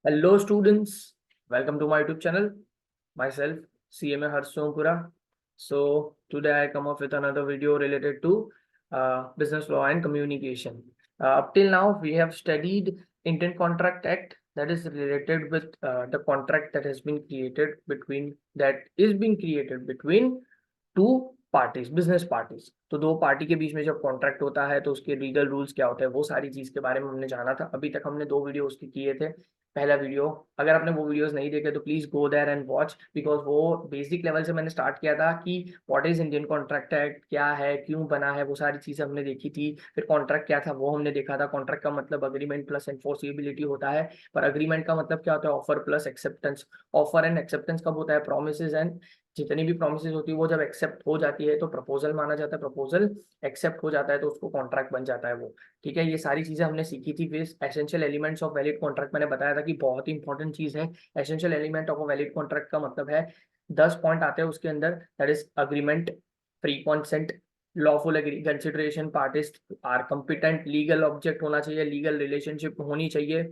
Hello students, welcome to my YouTube channel. Myself CMA Harsh Sompura. So today I come up with another video related to business law and communication. Up till now we have studied Indian Contract Act, that is related with the contract that has been created between two parties, business parties. तो दो party के बीच में जब contract होता है तो उसके legal rules क्या होते हैं, वो सारी चीज के बारे में हमने जाना था। अभी तक हमने दो वीडियो उसके किए थे। पहला वीडियो, अगर आपने वो वीडियोस नहीं देखे तो please go there and watch, because वो बेसिक लेवल से मैंने स्टार्ट किया था कि what is Indian contract act, क्या है, क्यों बना है, वो सारी चीजें हमने देखी थी। फिर कॉन्ट्रैक्ट क्या था वो हमने देखा था। कॉन्ट्रैक्ट का मतलब अग्रीमेंट प्लस एनफोर्सिबिलिटी होता है, पर अग्रीमेंट का मतलब क्या होता है, offer plus acceptance. Offer and acceptance कब होता है, प्रोमिसेस एंड, जितनी भी प्रोमिसेस होती है वो जब एक्सेप्ट हो जाती है तो प्रपोजल माना जाता है, प्रपोजल एक्सेप्ट हो जाता है तो उसको कॉन्ट्रैक्ट बन जाता है वो। ठीक है, ये सारी चीजें हमने सीखी थी। फिर essential elements of valid contract मैंने बताया था कि बहुत ही इंपॉर्टेंट चीज है। Essential element of valid contract का मतलब है 10 पॉइंट आते हैं उसके अंदर। That is agreement, free consent, lawful agree consideration, parties are competent, legal object होना चाहिए, लीगल रिलेशनशिप होनी चाहिए।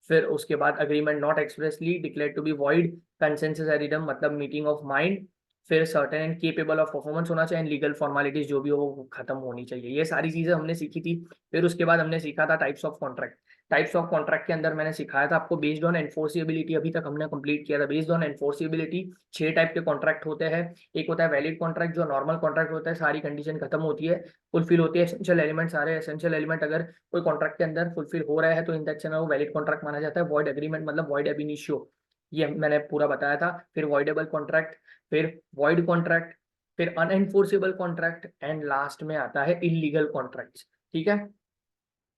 फिर उसके बाद agreement not expressly declare to be void, consensus ad idem मतलब मीटिंग ऑफ माइंड। फिर certain and capable of performance होना चाहिए, लीगल फॉर्मेलिटीज जो भी हो वो खत्म होनी चाहिए। ये सारी चीजें हमने सीखी थी। फिर उसके बाद हमने सीखा था types of contract. Types of contract के अंदर मैंने सिखाया था आपको बेस्ड ऑन एनफोर्सिबिलिटी, अभी तक हमने कंप्लीट किया था। बेस्ड ऑन एनफोर्सिबिलिटी 6 टाइप के कॉन्ट्रैक्ट होते हैं। एक होता है वैलिड कॉन्ट्रैक्ट, जो नॉर्मल कॉन्ट्रैक्ट होता है, सारी कंडीशन खत्म होती है, फुलफिल होती है एसेंशियल एलिमेंट सारे। एसेंशियल एलिमेंट अगर कोई कॉन्ट्रैक्ट के अंदर फुलफिल हो रहा है तो इन दैट सेंस वो वैलिड कॉन्ट्रैक्ट माना जाता है। वॉइड एग्रीमेंट मतलब वॉइड एब इनिशियो, ये मैंने पूरा बताया था। फिर वॉइडेबल कॉन्ट्रैक्ट, फिर वॉइड कॉन्ट्रैक्ट, फिर अनएनफोर्सेबल कॉन्ट्रैक्ट, एंड लास्ट में आता है इलीगल कॉन्ट्रैक्ट्स। ठीक है,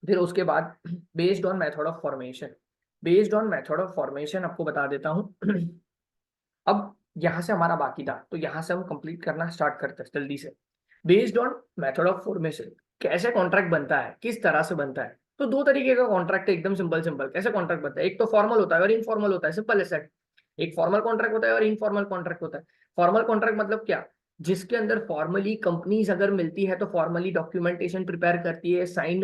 फिर उसके बाद based on method of formation, based on method of formation आपको बता देता हूं। अब यहां से हमारा बाकी था तो यहां से हम कंप्लीट करना स्टार्ट करते हैं जल्दी से। Based on method of formation, कैसे कॉन्ट्रैक्ट बनता है, किस तरह से बनता है। तो दो तरीके का कॉन्ट्रैक्ट है, एकदम सिंपल सिंपल। कैसे कॉन्ट्रैक्ट बनता है, एक तो फॉर्मल होता है और इनफॉर्मल होता है, सिंपल है। एक फॉर्मल कॉन्ट्रैक्ट होता है और इनफॉर्मल कॉन्ट्रैक्ट होता है। फॉर्मल कॉन्ट्रैक्ट मतलब क्या, जिसके अंदर फॉर्मली कंपनीज अगर मिलती है तो फॉर्मली डॉक्यूमेंटेशन प्रिपेयर करती है, साइन,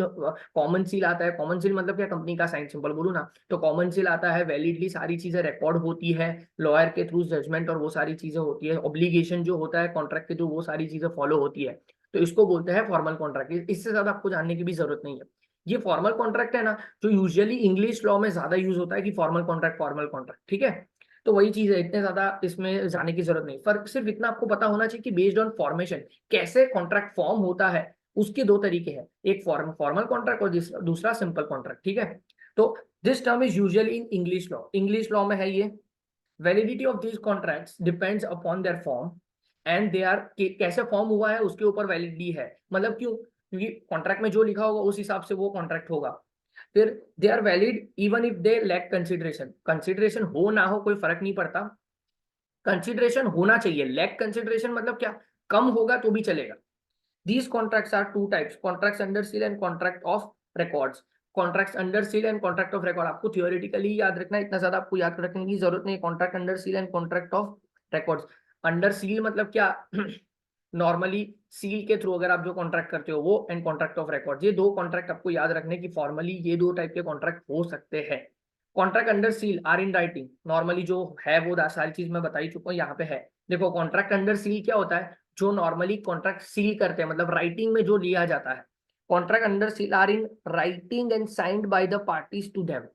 कॉमन सील आता है। कॉमन सील मतलब क्या, कंपनी का साइन, सिंपल बोलूं ना तो कॉमन सील आता है, वैलिडली सारी चीजें रिकॉर्ड होती है लॉयर के थ्रू, जजमेंट और वो सारी चीजें होती है, ऑब्लिगेशन जो होता है कॉन्ट्रैक्ट के थ्रू वो सारी चीजें फॉलो होती है। तो इसको बोलते हैं फॉर्मल कॉन्ट्रैक्ट। इससे ज्यादा आपको जानने की भी जरूरत नहीं है। ये फॉर्मल कॉन्ट्रैक्ट है ना, जो यूजुअली इंग्लिश लॉ में ज्यादा यूज होता है कि फॉर्मल कॉन्ट्रैक्ट, फॉर्मल कॉन्ट्रैक्ट। ठीक है, तो वही चीज है, इतने ज्यादा इसमें जाने की जरूरत नहीं। फर्क सिर्फ इतना आपको पता होना चाहिए कि बेस्ड ऑन फॉर्मेशन कैसे कॉन्ट्रैक्ट फॉर्म होता है, उसके दो तरीके हैं, एक फॉर्मल कॉन्ट्रैक्ट और दूसरा सिंपल कॉन्ट्रैक्ट। ठीक है, तो this term is usually in English law, English law में है ये। Validity of this contracts depends upon their form and they are, कैसे फॉर्म हुआ है उसके ऊपर वैलिडिटी है। मतलब क्यों, क्योंकि कॉन्ट्रैक्ट में जो लिखा होगा उस हिसाब से वो कॉन्ट्रैक्ट होगा। फिर they are valid even if they lack consideration, consideration हो ना हो कोई फर्क नहीं पड़ता, कंसिडरेशन होना चाहिए। लैक कंसिडरेशन मतलब क्या, कम होगा तो भी चलेगा। These contracts are two types, contracts under seal and contract of records. Contracts under seal and contract of record आपको थियोरेटिकली याद रखना है, इतना ज्यादा आपको याद रखने की जरूरत नहीं। Contract under seal and contract of records. Under seal मतलब क्या, नॉर्मली सील के थ्रू अगर आप जो कॉन्ट्रैक्ट करते हो वो, एंड कॉन्ट्रैक्ट ऑफ रिकॉर्ड, ये दो कॉन्ट्रैक्ट आपको याद रखने की, फॉर्मली ये दो टाइप के कॉन्ट्रैक्ट हो सकते हैं। Contract under seal are in writing, normally जो है वो सारी चीज मैं बता ही चुका हूँ यहाँ पे है। देखो कॉन्ट्रैक्ट अंडर सील क्या होता है, जो नॉर्मली कॉन्ट्रैक्ट सील करते हैं, मतलब राइटिंग में जो लिया जाता है। Contract under seal are in writing and signed by the parties to them,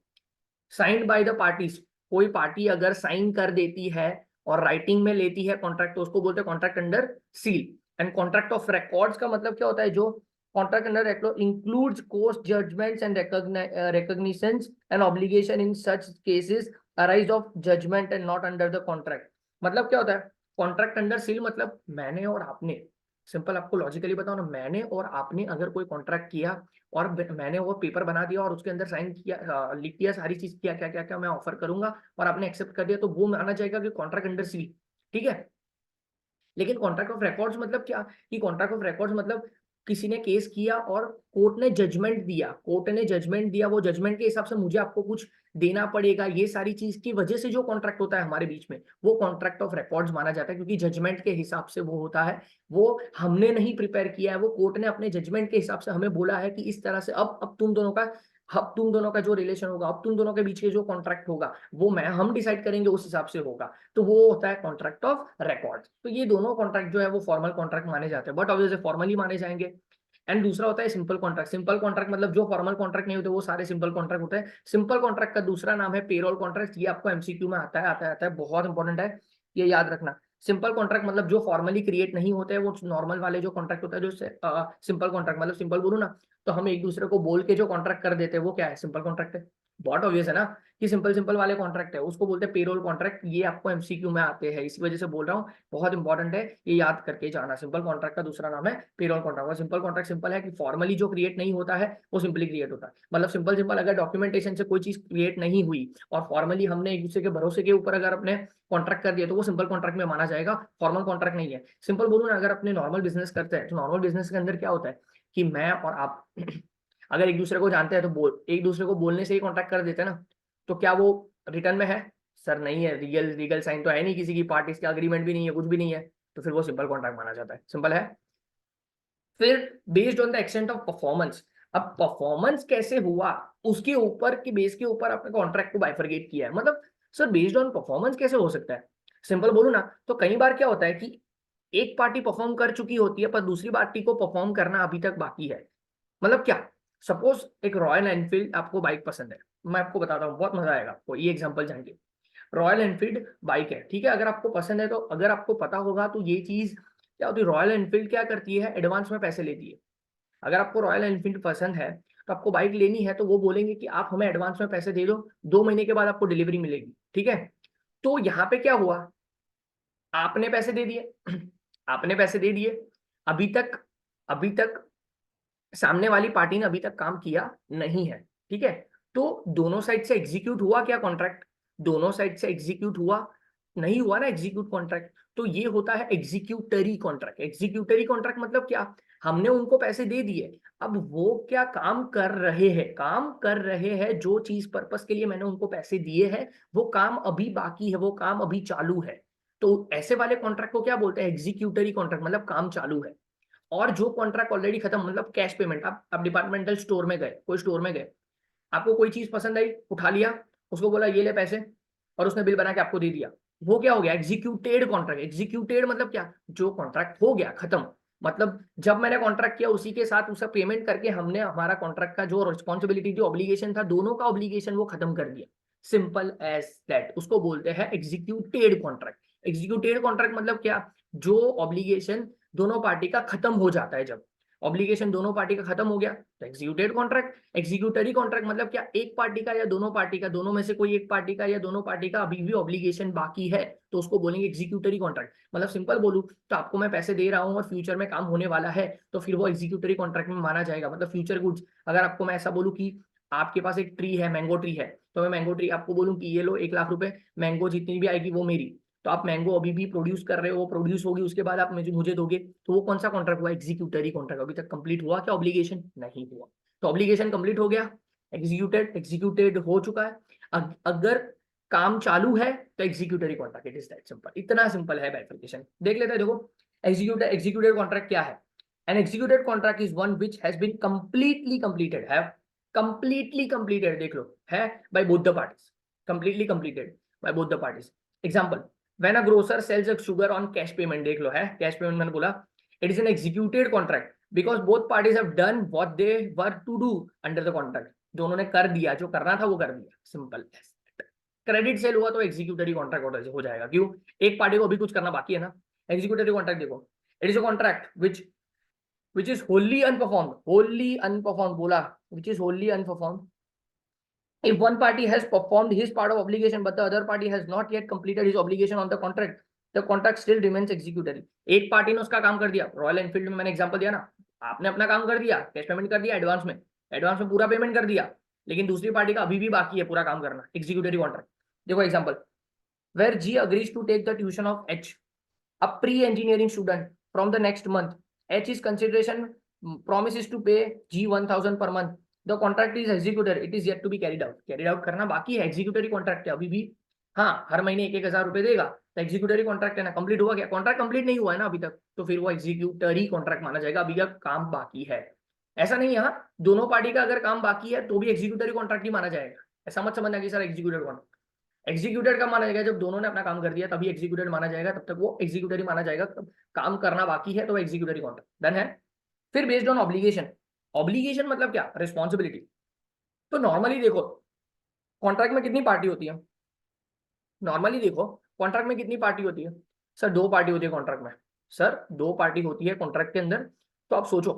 signed by the parties. कोई पार्टी अगर साइन कर देती है और राइटिंग में लेती है कॉन्ट्रैक्ट तो उसको बोलते हैं contract under seal. And contract of records का मतलब क्या होता है, जो contract under includes court judgments and recognisances and obligation in such cases arise of judgment and not under the contract. मतलब क्या होता है कॉन्ट्रैक्ट अंडर सील, मतलब मैंने और आपने, सिंपल आपको लॉजिकली बताओ ना, मैंने और आपने अगर कोई कॉन्ट्रैक्ट किया और मैंने वो पेपर बना दिया और उसके अंदर साइन किया, लिख दिया सारी चीज, किया क्या क्या क्या मैं ऑफर करूंगा और आपने एक्सेप्ट कर दिया, तो वो माना जाएगा कि कॉन्ट्रैक्ट अंडर सील। ठीक है, लेकिन कॉन्ट्रैक्ट ऑफ रिकॉर्ड्स मतलब क्या, कि कॉन्ट्रैक्ट ऑफ रिकॉर्ड्स मतलब किसी ने केस किया और कोर्ट ने जजमेंट दिया, कोर्ट ने जजमेंट दिया, वो जजमेंट के हिसाब से मुझे आपको कुछ देना पड़ेगा, ये सारी चीज की वजह से जो कॉन्ट्रैक्ट होता है हमारे बीच में वो कॉन्ट्रैक्ट ऑफ रिकॉर्ड्स माना जाता है, क्योंकि जजमेंट के हिसाब से वो होता है। वो हमने नहीं प्रिपेयर किया है, वो कोर्ट ने अपने जजमेंट के हिसाब से हमें बोला है कि इस तरह से अब तुम दोनों का अब तुम दोनों का जो रिलेशन होगा, अब तुम दोनों के बीच के जो कॉन्ट्रैक्ट होगा वो हम डिसाइड करेंगे, उस हिसाब से होगा। तो वो होता है कॉन्ट्रैक्ट ऑफ रिकॉर्ड। तो ये दोनों कॉन्ट्रैक्ट जो है वो फॉर्मल कॉन्ट्रैक्ट माने जाते हैं, बट ऑब्वियसली फॉर्मली माने जाएंगे। एंड दूसरा होता है सिंपल कॉन्ट्रैक्ट। सिंपल कॉन्ट्रैक्ट मतलब जो फॉर्मल कॉन्ट्रैक्ट नहीं होते वो सारे सिंपल कॉन्ट्रैक्ट होते हैं। सिंपल कॉन्ट्रैक्ट का दूसरा नाम है पेरोल कॉन्ट्रैक्ट। ये आपको एमसीक्यू में आता है, बहुत इंपॉर्टेंट है, ये याद रखना। सिंपल कॉन्ट्रैक्ट मतलब जो फॉर्मली क्रिएट नहीं होते हैं, वो नॉर्मल वाले जो कॉन्ट्रैक्ट होता है, जो सिंपल कॉन्ट्रैक्ट मतलब सिंपल बोलूँ ना तो हम एक दूसरे को बोल के जो कॉन्ट्रैक्ट कर देते हैं वो क्या है, सिंपल कॉन्ट्रैक्ट है। बहुत ऑब्वियस है ना कि सिंपल सिंपल वाले कॉन्ट्रैक्ट है उसको बोलते हैं पेरोल कॉन्ट्रैक्ट। ये आपको एमसीक्यू में आते हैं, इसी वजह से बोल रहा हूँ, बहुत इंपॉर्टेंट है, ये याद करके जाना। सिंपल कॉन्ट्रैक्ट का दूसरा नाम है पेरोल कॉन्ट्रैक्ट। और सिंपल कॉन्ट्रैक्ट सिंपल है कि फॉर्मली जो क्रिएट नहीं होता है वो सिंपली क्रिएट होता है। मतलब सिंपल सिंपल अगर डॉक्यूमेंटेशन से कोई चीज क्रिएट नहीं हुई और फॉर्मली हमने एक दूसरे के भरोसे के ऊपर अगर अपने कॉन्ट्रैक्ट कर दिया तो वो सिंपल कॉन्ट्रैक्ट में माना जाएगा, फॉर्मल कॉन्ट्रैक्ट नहीं है। सिंपल बोलूँ ना, अगर अपने नॉर्मल बिजनेस करते हैं तो नॉर्मल बिजनेस के अंदर क्या होता है कि मैं और आप अगर एक दूसरे को जानते हैं तो एक दूसरे को बोलने से ही कॉन्ट्रैक्ट कर देते हैं ना, तो क्या वो रिटर्न में है? सर नहीं है, लीगल साइन तो है नहीं, किसी की पार्टीज का अग्रीमेंट भी नहीं है, कुछ भी नहीं है, तो फिर वो सिंपल कॉन्ट्रैक्ट माना जाता है। सिंपल है। फिर based on the extent of performance, अब परफॉर्मेंस कैसे हुआ उसके ऊपर की बेस के ऊपर अपने कॉन्ट्रैक्ट को बाइफरगेट किया है। मतलब सर बेस्ड ऑन परफॉर्मेंस कैसे हो सकता है? सिंपल बोलूं ना तो कई बार क्या होता है कि एक पार्टी परफॉर्म कर चुकी होती है पर दूसरी पार्टी को परफॉर्म करना अभी तक बाकी है। मतलब क्या, सपोज एक रॉयल एनफील्ड आपको बाइक पसंद है, मैं आपको बताता हूँ, बहुत मजा आएगा आपको ये एग्जांपल जानेंगे। रॉयल एनफील्ड बाइक है, ठीक है, अगर आपको पसंद है तो अगर आपको पता होगा तो ये चीज क्या होती है, रॉयल एनफील्ड क्या करती है, एडवांस में पैसे लेती है। अगर आपको रॉयल एनफील्ड पसंद है तो आपको बाइक लेनी है तो वो बोलेंगे कि आप हमें एडवांस में पैसे दे दो, 2 महीने के बाद आपको डिलीवरी मिलेगी, ठीक है। तो यहाँ पे क्या हुआ, आपने पैसे दे दिए आपने पैसे दे दिए, अभी तक सामने वाली पार्टी ने अभी तक काम किया नहीं है, ठीक है। तो दोनों साइड से एग्जीक्यूट हुआ क्या कॉन्ट्रैक्ट? दोनों साइड से एग्जीक्यूट हुआ? नहीं हुआ ना एग्जीक्यूट कॉन्ट्रैक्ट। तो ये होता है एग्जीक्यूटरी कॉन्ट्रैक्ट। एग्जीक्यूटरी कॉन्ट्रैक्ट मतलब क्या, हमने उनको पैसे दे दिए, अब वो क्या काम कर रहे हैं, काम कर रहे हैं जो चीज पर्पस के लिए मैंने उनको पैसे दिए हैं वो काम अभी बाकी है, वो काम अभी चालू है। तो ऐसे वाले कॉन्ट्रैक्ट को क्या बोलते हैं, एग्जीक्यूटरी कॉन्ट्रैक्ट, मतलब काम चालू है। और जो कॉन्ट्रैक्ट ऑलरेडी खत्म, मतलब कैश पेमेंट, आप डिपार्टमेंटल स्टोर में गए, कोई स्टोर में गए, आपको कोई चीज पसंद आई, उठा लिया, उसको बोला ये ले पैसे, और उसने बिल बना के आपको दे दिया, वो क्या हो गया, एग्जीक्यूटेड कॉन्ट्रैक्ट। एग्जीक्यूटेड मतलब क्या, जो कॉन्ट्रैक्ट हो गया खत्म। मतलब जब मैंने कॉन्ट्रैक्ट किया उसी के साथ उसका पेमेंट करके हमने हमारा कॉन्ट्रैक्ट का जो रिस्पॉन्सिबिलिटी जो ऑब्लिगेशन था, दोनों का ऑब्लिगेशन वो खत्म कर दिया। सिंपल एज दैट, उसको बोलते हैं एग्जीक्यूटेड कॉन्ट्रैक्ट। एग्जीक्यूटेड कॉन्ट्रैक्ट मतलब क्या, जो ऑब्लिगेशन दोनों पार्टी का खत्म हो जाता है, जब ऑब्लिगेशन दोनों पार्टी का खत्म हो गया तो एग्जीक्यूटेड कॉन्ट्रैक्ट। एग्जीक्यूटरी कॉन्ट्रैक्ट मतलब क्या, एक पार्टी का या दोनों पार्टी का, दोनों में से कोई एक पार्टी का या दोनों पार्टी का अभी भी ऑब्लिगेशन बाकी है, तो उसको बोलेंगे एग्जीक्यूटरी कॉन्ट्रैक्ट। मतलब सिंपल बोलूं तो आपको मैं पैसे दे रहा हूं और फ्यूचर में काम होने वाला है, तो फिर वो एग्जीक्यूटरी कॉन्ट्रैक्ट में माना जाएगा। मतलब फ्यूचर गुड्स, अगर आपको मैं ऐसा बोलूं कि आपके पास एक ट्री है, मैंगो ट्री है, तो मैं मैंगो ट्री आपको बोलूं कि ये लो 1 लाख रुपए, मैंगो जितनी भी आएगी वो मेरी, तो आप मैंगो अभी भी प्रोड्यूस कर रहे हो, वो प्रोड्यूस होगी उसके बाद आप मुझे दोगे, तो वो कौन सा कॉन्ट्रैक्ट हुआ, एग्जीक्यूटरी कॉन्ट्रैक्ट। अभी तक कंप्लीट हुआ क्या ऑब्लिगेशन? नहीं हुआ, तो ऑब्लिगेशन कंप्लीट हो गया, एग्जीक्यूटेड हो चुका है। अगर काम चालू है तो executory contract, it is that simple, इतना सिंपल है बाइफरकेशन। देख लेते हैं, देखो एग्जीक्यूटेड कॉन्ट्रैक्ट क्या है। An executed contract is one which has been completely completed, है कंप्लीटली कंप्लीटेड, देख लो, है by both the parties, completely completed by both the parties. Example, when a grocer sells a sugar on cash payment, देख लो, है cash payment मैंने बोला, it is an executed contract because both parties have done what they were to do under the contract. दोनों ने कर दिया, जो करना था वो कर दिया, सिंपल। क्रेडिट सेल हुआ तो एग्जीक्यूटरी कॉन्ट्रैक्ट हो जाएगा, क्यों, एक पार्टी को अभी कुछ करना बाकी है ना। एग्जीक्यूटरी कॉन्ट्रैक्ट देखो, it is a contract which is wholly unperformed बोला, which is wholly unperformed if one party has performed his part of obligation but the other party has not yet completed his obligation on the contract still remains executory। एक party ने उसका काम कर दिया, royal Enfield में मैंने example दिया ना, आपने अपना काम कर दिया, कैश पेमेंट कर दिया, एडवांस में पूरा पेमेंट कर दिया, लेकिन दूसरी पार्टी का अभी भी बाकी है पूरा काम करना, एग्जीक्यूटरी कॉन्ट्रैक्ट। देखो example, where G agrees to take the tuition of H, a pre-engineering student from the next month. H is consideration, promises to pay G 1000 per month. The contract is executed. It is yet to be carried out. Carried out करना बाकी है, executory contract है अभी भी। हाँ, हर महीने 1,000 रुपए देगा, तो एग्जीक्यूटरी कॉन्ट्रैक्ट है ना, कंप्लीट हुआ क्या, कॉन्ट्रैक्ट कंप्लीट नहीं हुआ है ना अभी तक, तो फिर वो एग्जीक्यूटरी कॉन्ट्रैक्ट माना जाएगा, अभी का काम बाकी है। ऐसा नहीं, यहाँ दोनों पार्टी का अगर काम बाकी है तो भी एग्जीक्यूटरी कॉन्ट्रैक्ट ही माना जाएगा। ऐसा मत समझना कि सर एग्जीक्यूटेड कॉन्ट्रैक्ट, एग्जीक्यूटेड कब माना जाएगा, जब दोनों ने अपना काम कर दिया तभी एग्जीक्यूटेड माना जाएगा, तब तक वो एग्जीक्यूटरी माना जाएगा। काम करना बाकी है तो एग्जीक्यूटरी कॉन्ट्रैक्ट डन है। फिर बेस्ड ऑन ऑब्लिगेशन, ऑब्लिगेशन मतलब क्या, रिस्पॉन्सिबिलिटी। तो नॉर्मली देखो कॉन्ट्रैक्ट में कितनी पार्टी होती है, नॉर्मली देखो कॉन्ट्रैक्ट में कितनी पार्टी होती है, सर 2 पार्टी होती है कॉन्ट्रैक्ट में, सर 2 पार्टी होती है कॉन्ट्रैक्ट के अंदर। तो आप सोचो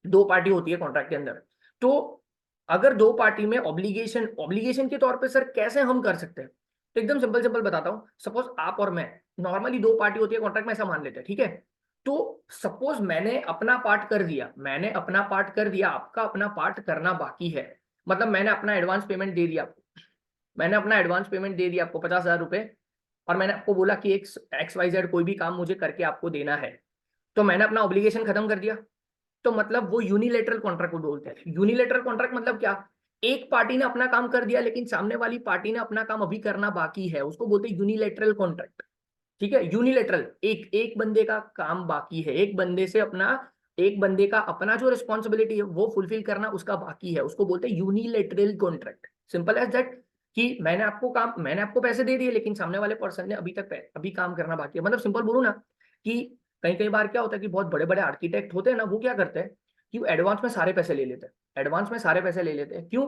2 पार्टी होती है कॉन्ट्रैक्ट के अंदर, तो अगर 2 पार्टी में ऑब्लिगेशन, ऑब्लिगेशन के तौर पे सर कैसे हम कर सकते हैं, तो एकदम सिंपल सिंपल बताता हूं। सपोज आप और मैं, नॉर्मली 2 पार्टी होती है कॉन्ट्रैक्ट में, ऐसा मान लेते हैं, ठीक है। तो सपोज मैंने अपना पार्ट कर दिया, मैंने अपना पार्ट कर दिया, आपका अपना पार्ट करना बाकी है, मतलब मैंने अपना एडवांस पेमेंट दे दिया आपको, मैंने अपना एडवांस पेमेंट दे दिया आपको 50,000 रुपए, और मैंने आपको बोला कि XYZ कोई भी काम मुझे करके आपको देना है, तो मैंने अपना ऑब्लिगेशन खत्म कर दिया। तो मतलब वो यूनिलेटरल कॉन्ट्रैक्ट को बोलते हैं। यूनिलेटरल कॉन्ट्रैक्ट मतलब क्या, एक पार्टी ने अपना काम कर दिया लेकिन सामने वाली पार्टी ने अपना काम अभी करना बाकी है, उसको बोलते हैं यूनिलेटरल कॉन्ट्रैक्ट। ठीक है, यूनिलेटरल, एक एक बंदे का काम बाकी है, एक बंदे से अपना, एक बंदे का अपना जो रिस्पॉन्सिबिलिटी है वो फुलफिल करना उसका बाकी है, उसको बोलते हैं unilateral contract. Simple as that, कि मैंने आपको काम, मैंने आपको पैसे दे दिए लेकिन सामने वाले पर्सन ने अभी काम करना बाकी है। मतलब सिंपल बोलूं ना, कि कई कई बार क्या होता है कि बहुत बड़े बड़े आर्किटेक्ट होते हैं ना, वो क्या करते हैं कि वो एडवांस में सारे पैसे ले लेते हैं, एडवांस में सारे पैसे ले लेते हैं। क्यों,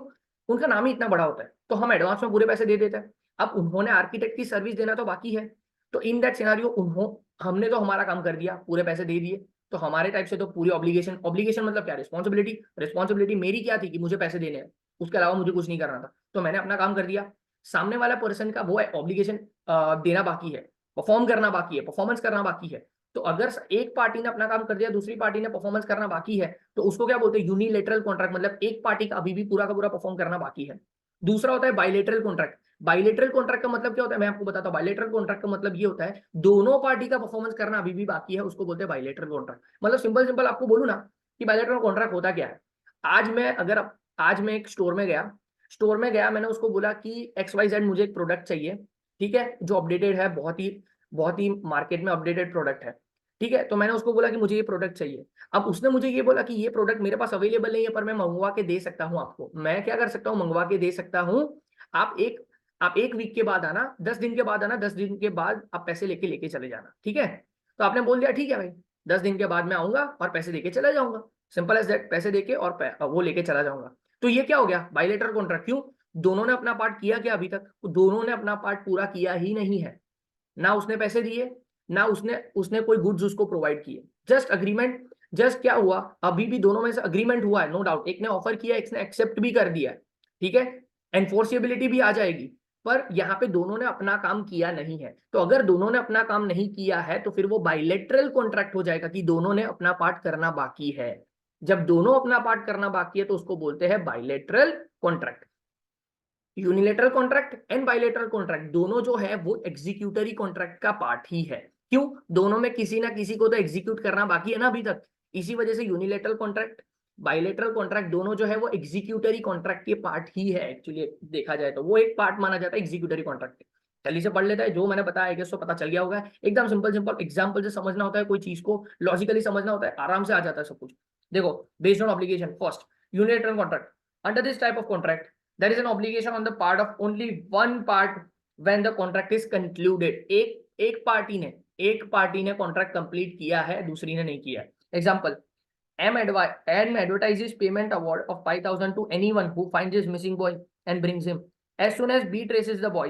उनका नाम ही इतना बड़ा होता है, तो हम एडवांस में पूरे पैसे दे देते हैं। अब उन्होंने आर्किटेक्ट की सर्विस देना तो बाकी है, तो इन दैट सिनेरियो हमने तो हमारा काम कर दिया, पूरे पैसे दे दिए, तो हमारे टाइप से तो पूरी ऑब्लिगेशन, ऑब्लिगेशन मतलब क्या, रिस्पॉन्सिबिलिटी, रिस्पॉन्सिबिलिटी मेरी क्या थी कि मुझे पैसे देने हैं, उसके अलावा मुझे कुछ नहीं करना था, तो मैंने अपना काम कर दिया। सामने वाला पर्सन का वो ऑब्लिगेशन देना बाकी है, परफॉर्म करना बाकी है, परफॉर्मेंस करना बाकी है। तो अगर एक पार्टी ने अपना काम कर दिया, दूसरी पार्टी ने परफॉर्मेंस करना बाकी है, तो उसको क्या बोलते हैं, यूनिलेटरल कॉन्ट्रैक्ट, मतलब एक पार्टी का अभी भी पूरा का पूरा परफॉर्म करना बाकी है। दूसरा होता है बाइलेटरल कॉन्ट्रैक्ट। बाइलेटरल कॉन्ट्रैक्ट का मतलब क्या होता है, मैं आपको बताता हूं। बाइलेटरल कॉन्ट्रैक्ट का मतलब ये होता है दोनों पार्टी का परफॉर्मेंस करना अभी भी बाकी है, उसको बोलते हैं बाइलेटरल कॉन्ट्रैक्ट। मतलब सिंपल सिंपल आपको बोलूं ना कि बाइलेटरल कॉन्ट्रैक्ट होता क्या है। आज मैं एक स्टोर में गया, मैंने उसको बोला कि XYZ मुझे एक प्रोडक्ट चाहिए, ठीक है, जो अपडेटेड है, बहुत ही मार्केट में अपडेटेड प्रोडक्ट है, ठीक है। तो मैंने उसको बोला कि मुझे ये प्रोडक्ट चाहिए। अब उसने मुझे ये बोला कि ये प्रोडक्ट मेरे पास अवेलेबल नहीं है, पर मैं मंगवा के दे सकता हूं आपको। मैं क्या कर सकता हूं, मंगवा के दे सकता हूं। आप एक वीक के बाद आना, 10 दिन के बाद आना, 10 दिन के बाद आप पैसे लेके चले जाना, ठीक है। तो आपने बोल दिया ठीक है भाई, 10 दिन के बाद मैं आऊंगा और पैसे देके चला जाऊंगा। सिंपल एज दैट, पैसे देके और वो लेके चला जाऊंगा। तो ये क्या हो गया, बाइलेटरल कॉन्ट्रैक्ट। क्यों, दोनों ने अपना पार्ट किया क्या, अभी तक दोनों ने अपना पार्ट पूरा किया ही नहीं है। ना उसने पैसे दिए, ना उसने उसने कोई गुड्स उसको प्रोवाइड किए, जस्ट अग्रीमेंट। जस्ट क्या हुआ, अभी भी दोनों में से अग्रीमेंट हुआ है, नो डाउट, एक ने ऑफर किया, एक ने एक्सेप्ट भी कर दिया है, ठीक है, एनफोर्सेबिलिटी भी आ जाएगी। पर यहाँ पे दोनों ने अपना काम किया नहीं है। तो अगर दोनों ने अपना काम नहीं किया है तो फिर वो बाइलेटरल कॉन्ट्रैक्ट हो जाएगा, कि दोनों ने अपना पार्ट करना बाकी है। जब दोनों अपना पार्ट करना बाकी है तो उसको बोलते हैं bilateral contract. Unilateral contract and bilateral contract दोनों जो है वो एग्जीक्यूटरी कॉन्ट्रैक्ट का पार्ट ही है। क्यों, दोनों में किसी ना किसी को तो एग्जीक्यूट करना बाकी है ना अभी तक। इसी वजह से यूनिलेटरल कॉन्ट्रैक्ट, बाइलेटरल कॉन्ट्रैक्ट दोनों जो है वो एग्जीक्यूटरी कॉन्ट्रैक्ट के पार्ट ही है। एक्चुअली देखा जाए तो वो एक पार्ट माना जाता है एग्जीक्यूटरी कॉन्ट्रैक्ट। जल्दी से पढ़ लेता है, जो मैंने बताया है सो पता चल गया होगा। एकदम सिंपल सिंपल एग्जाम्पल से समझना होता है, कोई चीज को लॉजिकली समझना होता है, आराम से आ जाता है सब कुछ। देखो, based on obligation, first unilateral contract. Under this type of contract there is an obligation on the part of only one part when the contract is concluded। एक पार्टी ने कॉन्ट्रैक्ट कंप्लीट किया है, दूसरी ने नहीं किया। Example, M advertises payment award of 5,000 to anyone who finds his missing boy and brings him। As soon as B traces the boy,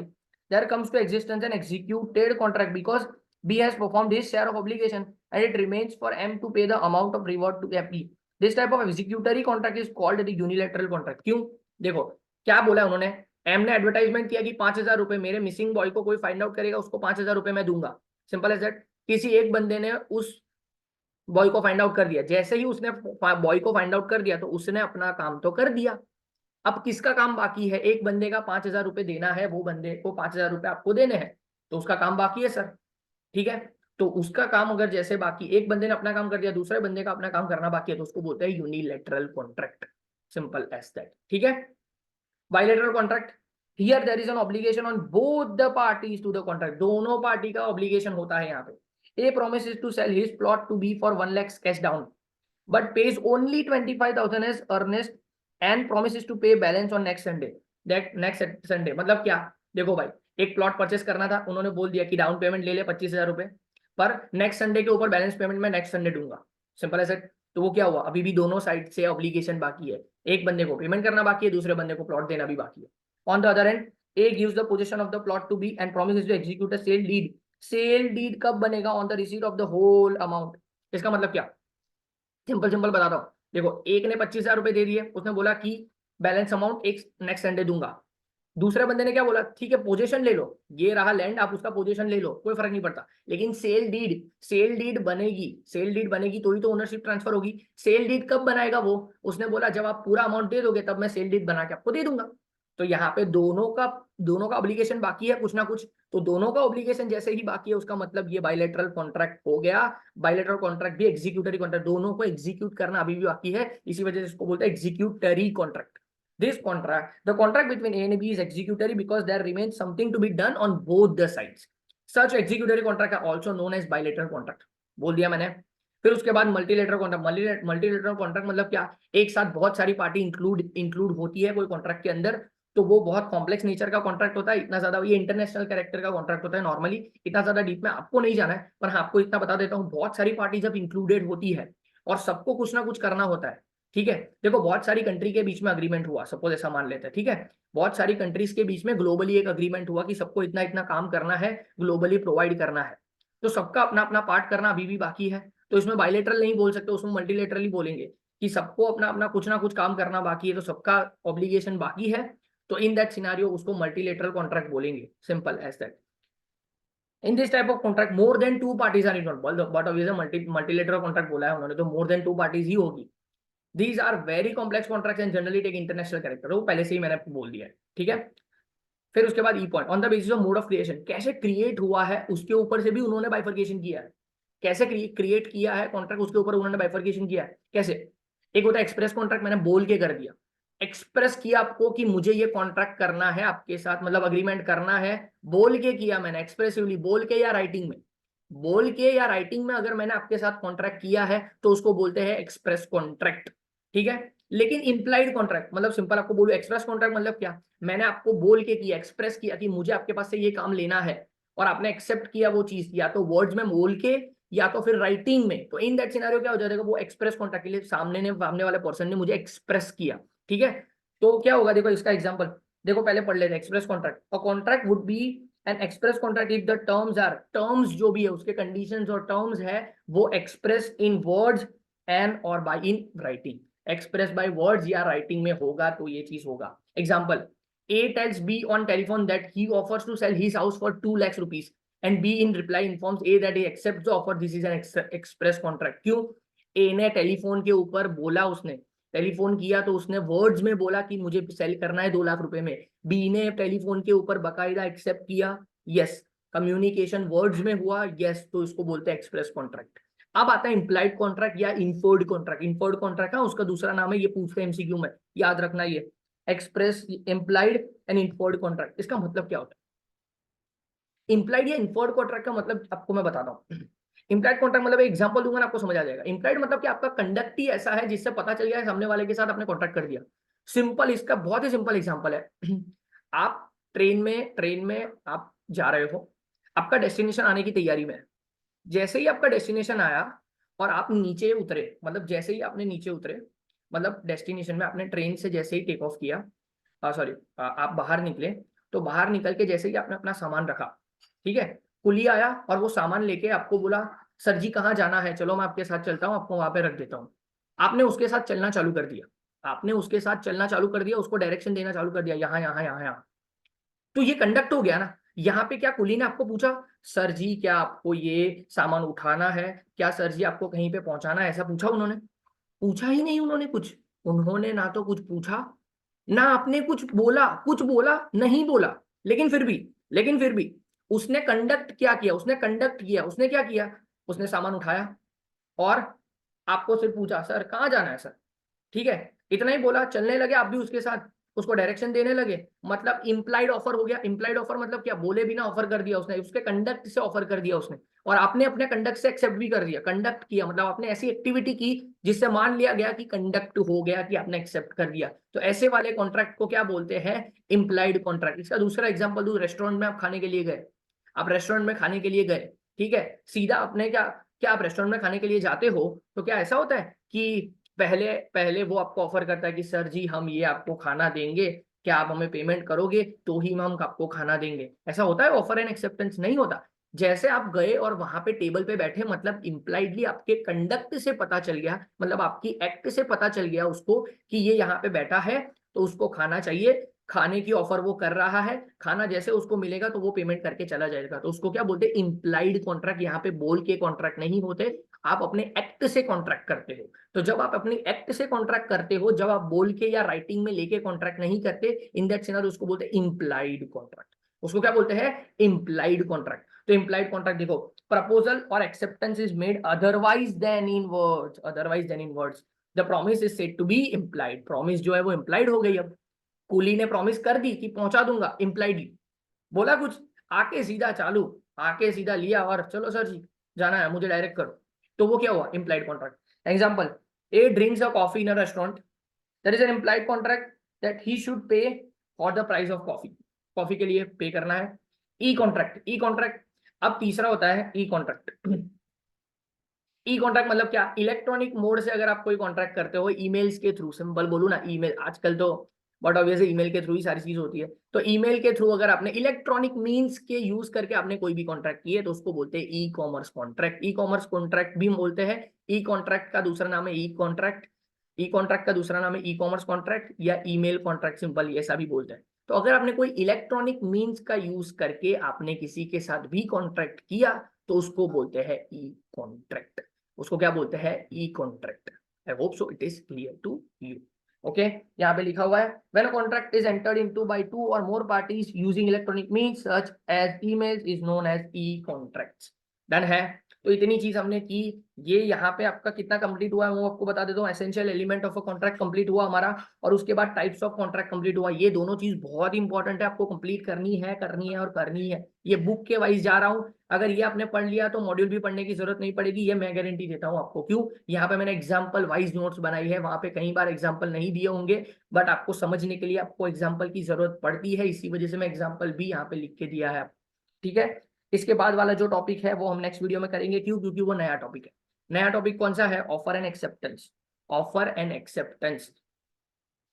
there comes to existence an executed contract because B has performed his share of obligation and it remains for M to pay the amount of reward to B। This type of executory contract is called the unilateral contract। क्यों, देखो क्या बोला उन्होंने, M ने advertisement किया कि 5,000 रुपए, मेरे मिसिंग बॉय को कोई फाइंड आउट करेगा उसको 5,000 रुपए मैं दूंगा। सिंपल एज दैट, किसी एक बंदे ने उस बॉय को फाइंड आउट कर दिया, जैसे ही उसने बॉय को फाइंड आउट कर दिया तो उसने अपना काम तो कर दिया। अब किसका काम बाकी है, एक बंदे का 5,000 रुपए देना है, वो बंदे को 5,000 रुपए आपको देने हैं, तो उसका काम बाकी है सर, ठीक है। तो उसका काम अगर जैसे बाकी, एक बंदे ने अपना काम कर दिया, दूसरे बंदे का अपना काम करना बाकी है, तो उसको बोलते हैं unilateral contract. Simple as that, ठीक है। Bilateral contract, here there is an obligation on both the parties to the contract. दोनों पार्टी का ऑब्लिगेशन होता है यहाँ पे। A promises to sell his plot to B for 1 lakh cash down. but pays only 25,000 as earnest and promises to pay balance on next Sunday. That next Sunday मतलब क्या? देखो भाई, एक प्लॉट परचेस करना था, उन्होंने बोल दिया कि डाउन पेमेंट ले ले 25,000 रुपए, पर नेक्स्ट संडे के ऊपर बैलेंस पेमेंट मैं नेक्स्ट संडे दूंगा। सिंपल है सर। तो वो क्या हुआ, अभी भी दोनों साइड से ऑब्लिगेशन बाकी है, एक बंदे को पेमेंट करना बाकी है, दूसरे बंदे को प्लॉट देना भी बाकी है। On the other end, A gives the possession of the plot to B and promises to execute a sale deed. Sale deed कब बनेगा? On the receipt of the whole amount. इसका मतलब क्या? सिंपल सिंपल बताता हूँ। देखो, एक ने 25,000 रुपए दे दिए, उसने बोला कि बैलेंस अमाउंट एक नेक्स्ट संडे दूंगा। दूसरे बंदे ने क्या बोला, ठीक है पोजीशन ले लो, ये रहा लैंड, आप उसका पोजीशन ले लो, कोई फर्क नहीं पड़ता, लेकिन सेल डीड बनेगी, सेल डीड बनेगी तो ही तो ओनरशिप ट्रांसफर होगी। सेल डीड कब बनाएगा वो? उसने बोला जब आप पूरा अमाउंट दे दोगे तब मैं सेल डीड बना के आपको दे दूंगा। तो यहाँ पे दोनों का ऑब्लिगेशन बाकी है कुछ ना कुछ, तो दोनों का ऑब्लिगेशन जैसे ही बाकी है उसका मतलब ये बायलैटरल कॉन्ट्रैक्ट हो गया। बायलैटरल कॉन्ट्रैक्ट भी एग्जीक्यूटरी कॉन्ट्रैक्ट, दोनों को एग्जीक्यूट करना अभी भी बाकी है, इसी वजह से इसको बोलते हैं executory contract. This contract, the contract between A and B is executory because there remains something to be done on both the sides. Such executory contract are also known as bilateral contract. बोल दिया मैंने। फिर उसके बाद multilateral contract. Multilateral contract मतलब क्या? एक साथ बहुत सारी पार्टी इंक्लूड होती है कोई कॉन्ट्रैक्ट के अंदर, तो वो बहुत कॉम्प्लेक्स नेचर का कॉन्ट्रैक्ट होता है। इतना ज्यादा ये इंटरनेशनल कैरेक्टर का कॉन्ट्रैक्ट होता है नॉर्मली, इतना ज्यादा डीप में आपको नहीं जाना है, पर हाँ आपको इतना बता देता हूँ, बहुत सारी पार्टी जब इंक्लूडेड होती है और सबको कुछ ना कुछ करना होता है। ठीक है, देखो बहुत सारी कंट्री के बीच में अग्रीमेंट हुआ, सपोज ऐसा मान लेते हैं, ठीक है, बहुत सारी कंट्रीज के बीच में ग्लोबली एक अग्रीमेंट हुआ कि सबको इतना इतना काम करना है, ग्लोबली प्रोवाइड करना है, तो सबका अपना अपना पार्ट करना अभी भी बाकी है। तो इसमें बायलेटरल नहीं बोल सकते, उसमें मल्टीलेटरली बोलेंगे कि सबको अपना अपना कुछ ना कुछ काम करना बाकी है, तो सबका ऑब्लिगेशन बाकी है, तो इन दैट सिनारियो उसको मल्टीलेटरल कॉन्ट्रैक्ट बोलेंगे, simple as that. In this type of contract more than two parties are involve, but obviously multilateral contract बोला है उन्होंने, तो मोर देन टू पार्टीज ही होगी। These are very complex contracts and generally take international character, वो पहले से ही मैंने बोल दिया है, ठीक है। फिर उसके बाद ई point, on the basis of mode of creation, कैसे क्रिएट हुआ है उसके ऊपर से भी उन्होंने बाइफर्केशन किया है। कैसे क्रिएट किया है कॉन्ट्रैक्ट, उसके ऊपर उन्होंने बाइफर्केशन किया है। कैसे? एक होता है एक्सप्रेस कॉन्ट्रैक्ट, मैंने बोल के कर दिया, एक्सप्रेस किया आपको कि मुझे ये कॉन्ट्रैक्ट करना है आपके साथ, मतलब अग्रीमेंट करना है, बोल के किया मैंने, एक्सप्रेसिवली बोल के या राइटिंग में, बोल के या राइटिंग में अगर मैंने आपके साथ कॉन्ट्रैक्ट किया है तो उसको बोलते हैं एक्सप्रेस कॉन्ट्रैक्ट, ठीक है। लेकिन इंप्लाइड कॉन्ट्रैक्ट मतलब सिंपल आपको बोलूं, एक्सप्रेस कॉन्ट्रैक्ट मतलब क्या, मैंने आपको बोल के किया, एक्सप्रेस किया कि मुझे आपके पास से ये काम लेना है, और आपने एक्सेप्ट किया वो चीज, या तो वर्ड्स में बोल के या तो फिर राइटिंग में, तो इन दैट सिनेरियो क्या हो जाएगा, वो एक्सप्रेस कॉन्ट्रैक्ट के लिए सामने वाले पर्सन ने मुझे एक्सप्रेस किया, ठीक है। तो क्या होगा, देखो इसका एग्जाम्पल, देखो पहले पढ़ लेते हैं एक्सप्रेस कॉन्ट्रैक्ट। और contract would be an express contract if the terms are, terms जो भी है उसके कंडीशंस और टर्म्स है वो एक्सप्रेस इन वर्ड्स एंड और by in writing, express by words या राइटिंग में होगा तो ये चीज होगा। Example, A tells B on telephone that he offers to sell his house for 2 lakhs rupees and B in reply informs A that he accepts the offer. This is an express contract. क्यों? A ने telephone के ऊपर बोला, उसने telephone किया तो उसने words में बोला कि मुझे सेल करना है 2 लाख रुपए में, B ने टेलीफोन के ऊपर बकायदा एक्सेप्ट किया, यस, कम्युनिकेशन वर्ड्स में हुआ, यस, तो इसको बोलते हैं एक्सप्रेस कॉन्ट्रैक्ट। अब आता है इंप्लाइड कॉन्ट्रैक्ट या इन्फर्ड कॉन्ट्रैक्ट। इन्फर्ड कॉन्ट्रैक्ट है उसका दूसरा नाम है, ये पूछते हैं एमसीक्यू में, याद रखना, ये express, implied and inferred contract, इसका मतलब क्या होता है? इंप्लाइड या इन्फर्ड कॉन्ट्रैक्ट का मतलब आपको मैं बताता हूँ। इंप्लाइड कॉन्ट्रैक्ट मतलब एग्जांपल दूंगा ना, आपको समझ आ जाएगा। इंप्लाइड मतलब कि आपका कंडक्ट ही ऐसा है जिससे पता चल गया है सामने वाले के साथ आपने कॉन्ट्रैक्ट कर दिया। सिंपल, इसका बहुत ही सिंपल एग्जांपल है। आप ट्रेन में आप जा रहे हो, आपका डेस्टिनेशन आने की तैयारी में है, जैसे ही आपका डेस्टिनेशन आया और आप नीचे उतरे, मतलब जैसे ही आपने नीचे उतरे, मतलब डेस्टिनेशन में आपने ट्रेन से जैसे ही टेक ऑफ किया, सॉरी, आप बाहर निकले, तो बाहर निकल के जैसे ही आपने अपना सामान रखा, ठीक है, कुली आया और वो सामान लेके आपको बोला सर जी कहाँ जाना है, चलो मैं आपके साथ चलता हूँ, आपको वहां पे रख देता हूँ। आपने उसके साथ चलना चालू कर दिया, आपने उसके साथ चलना चालू कर दिया, उसको डायरेक्शन देना चालू कर दिया, यहाँ यहाँ यहाँ यहाँ, तो ये कंडक्ट हो गया ना। यहाँ पे क्या कुली ने आपको पूछा, सर जी क्या आपको ये सामान उठाना है, क्या सर जी आपको कहीं पे पहुंचाना है, ऐसा पूछा उन्होंने? पूछा ही नहीं उन्होंने कुछ, उन्होंने ना तो कुछ पूछा, ना आपने कुछ बोला नहीं बोला, लेकिन फिर भी उसने कंडक्ट क्या किया, उसने कंडक्ट किया, उसने क्या किया, उसने सामान उठाया और आपको सिर्फ पूछा सर कहाँ जाना है सर, ठीक है, इतना ही बोला, चलने लगे आप भी उसके साथ। उसको डायरेक्शन देने लगे, मतलब इम्प्लाइड ऑफर हो गया। इम्प्लाइड ऑफर मतलब क्या, बोले बिना ऑफर कर दिया उसने, उसके कंडक्ट से ऑफर कर दिया उसने, और आपने अपने कंडक्ट से एक्सेप्ट भी कर दिया। कंडक्ट किया मतलब आपने ऐसी एक्टिविटी की जिससे मान लिया गया कि कंडक्ट हो गया, कि आपने एक्सेप्ट कर दिया। तो ऐसे वाले कॉन्ट्रैक्ट को क्या बोलते हैं, इम्प्लाइड कॉन्ट्रैक्ट। इसका दूसरा एग्जाम्पल दूं, रेस्टोरेंट में आप खाने के लिए गए, आप रेस्टोरेंट में खाने के लिए गए, ठीक है, सीधा आपने क्या क्या आप रेस्टोरेंट में खाने के लिए जाते हो तो क्या ऐसा होता है कि पहले पहले वो आपको ऑफर करता है कि सर जी हम ये आपको खाना देंगे, क्या आप हमें पेमेंट करोगे तो ही हम आपको खाना देंगे? ऐसा होता है ऑफर एंड एक्सेप्टेंस? नहीं होता। जैसे आप गए और वहां पे टेबल पे बैठे, मतलब इंप्लाइडली आपके कंडक्ट से पता चल गया, मतलब आपकी एक्ट से पता चल गया उसको कि ये यहाँ पे बैठा है तो उसको खाना चाहिए, खाने की ऑफर वो कर रहा है, खाना जैसे उसको मिलेगा तो वो पेमेंट करके चला जाएगा। तो उसको क्या बोलते हैं, इंप्लाइड कॉन्ट्रैक्ट। यहाँ पे बोल के कॉन्ट्रैक्ट नहीं होते, आप अपने एक्ट से कॉन्ट्रैक्ट करते हो। तो जब आप अपनी एक्ट से कॉन्ट्रैक्ट करते हो, जब आप बोल के या राइटिंग में लेके कॉन्ट्रैक्ट नहीं करते, इन दैट सिनेरियो उसको बोलते हैं इंप्लाइड कॉन्ट्रैक्ट। उसको क्या बोलते हैं, इंप्लाइड कॉन्ट्रैक्ट। तो इंप्लाइड कॉन्ट्रैक्ट देखो, प्रपोजल और acceptance is made otherwise than in words, otherwise than in words the promise is said to be implied. Promise जो है वो इंप्लाइड हो गई। अब कूली ने प्रॉमिस कर दी कि पहुंचा दूंगा, इंप्लाइडली बोला कुछ, आके सीधा चालू, आके सीधा लिया और चलो सर जी जाना है मुझे डायरेक्ट करो, तो वो क्या हुआ, implied contract. Example, A drinks a coffee in a restaurant, there is an implied contract that he should pay for the price of coffee, coffee के लिए पे करना है। E contract, E contract. अब तीसरा होता है ई कॉन्ट्रैक्ट। ई कॉन्ट्रैक्ट मतलब क्या, इलेक्ट्रॉनिक मोड से अगर आप कोई कॉन्ट्रैक्ट करते हो, ईमेल्स के थ्रू, सिंपल बोलूं ना, ईमेल आजकल तो बट ऑब्वियसली ईमेल के थ्रू ही सारी चीज होती है। तो ईमेल के थ्रू अगर आपने इलेक्ट्रॉनिक मींस के यूज करके आपने कोई भी कॉन्ट्रैक्ट किए तो उसको बोलते हैं e commerce contract. E commerce contract भी बोलते हैं। ई कॉन्ट्रैक्ट का दूसरा नाम है ई कॉन्ट्रैक्ट, ई कॉन्ट्रैक्ट का दूसरा नाम है ई कॉमर्स कॉन्ट्रैक्ट या ईमेल कॉन्ट्रैक्ट, सिंपल ऐसा भी बोलते हैं। तो अगर आपने कोई इलेक्ट्रॉनिक मींस का यूज करके आपने किसी के साथ भी कॉन्ट्रैक्ट किया तो उसको बोलते हैं ई कॉन्ट्रैक्ट। उसको क्या बोलते हैं, e contract. I hope so it is clear to you. Okay, यहाँ पे लिखा हुआ है when a contract is entered into by two or more parties using electronic means such as emails is known as e contracts. Done है। तो इतनी चीज हमने की। ये यहाँ पे आपका कितना कंप्लीट हुआ है वो आपको बता देता हूँ। Essential element of a contract complete हुआ हमारा, और उसके बाद टाइप्स ऑफ कॉन्ट्रैक्ट कंप्लीट हुआ। ये दोनों चीज बहुत इंपॉर्टेंट है, आपको कंप्लीट करनी है, करनी है और करनी है। ये बुक के वाइज जा रहा हूँ, अगर ये आपने पढ़ लिया तो मॉड्यूल भी पढ़ने की जरूरत नहीं पड़ेगी, ये मैं गारंटी देता हूँ आपको। क्यों, यहाँ पे मैंने एग्जाम्पल वाइज नोट्स बनाई है, वहां पे कई बार एग्जाम्पल नहीं दिए होंगे, बट आपको समझने के लिए आपको एग्जाम्पल की जरूरत पड़ती है, इसी वजह से मैं एग्जाम्पल भी यहाँ पे लिख के दिया है। ठीक है, इसके बाद वाला जो टॉपिक है वो हम नेक्स्ट वीडियो में करेंगे। क्यों, क्योंकि वो नया टॉपिक है। नया टॉपिक कौन सा है, offer and acceptance. Offer and acceptance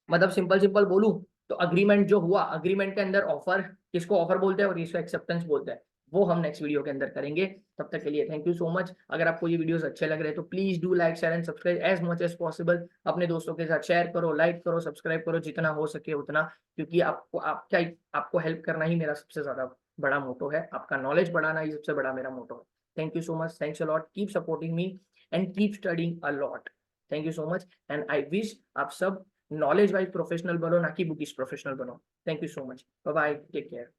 मतलब सिंपल सिंपल बोलूं तो अग्रीमेंट जो हुआ, अग्रीमेंट के अंदर ऑफर, किसको ऑफर बोलते हैं और किसको एक्सेप्टेंस बोलते हैं, वो हम नेक्स्ट वीडियो के अंदर करेंगे। तब तक के लिए थैंक यू सो मच। अगर आपको ये वीडियोस अच्छे लग रहे हैं तो please do like share and subscribe as much as possible. अपने दोस्तों के साथ शेयर करो, लाइक करो, सब्सक्राइब करो जितना हो सके उतना, क्योंकि आपको हेल्प करना ही मेरा सबसे ज्यादा बड़ा मोटो है। आपका नॉलेज बढ़ाना ही सबसे बड़ा मेरा मोटो है। Thank you so much, thanks a lot, keep supporting me and keep studying a lot. Thank you so much and I wish आप सब नॉलेज वाइज प्रोफेशनल बनो, ना कि बुकिश प्रोफेशनल बनो। Thank you so much, bye bye, take care.